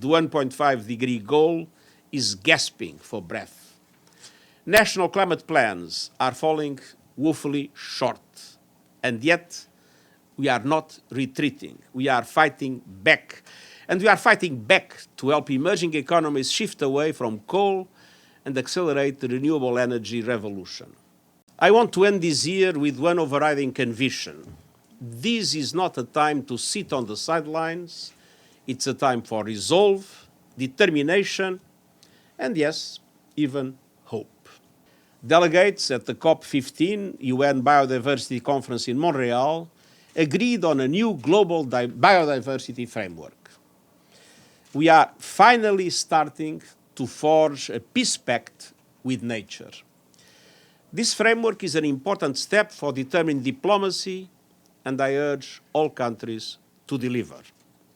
the 1.5-degree goal is gasping for breath. National climate plans are falling woefully short, and yet we are not retreating. We are fighting back. And we are fighting back to help emerging economies shift away from coal and accelerate the renewable energy revolution. I want to end this year with one overriding conviction. This is not a time to sit on the sidelines. It's a time for resolve, determination, and yes, even hope. Delegates at the COP15 UN Biodiversity Conference in Montreal agreed on a new global biodiversity framework. We are finally starting to forge a peace pact with nature. This framework is an important step for determined diplomacy, and I urge all countries to deliver.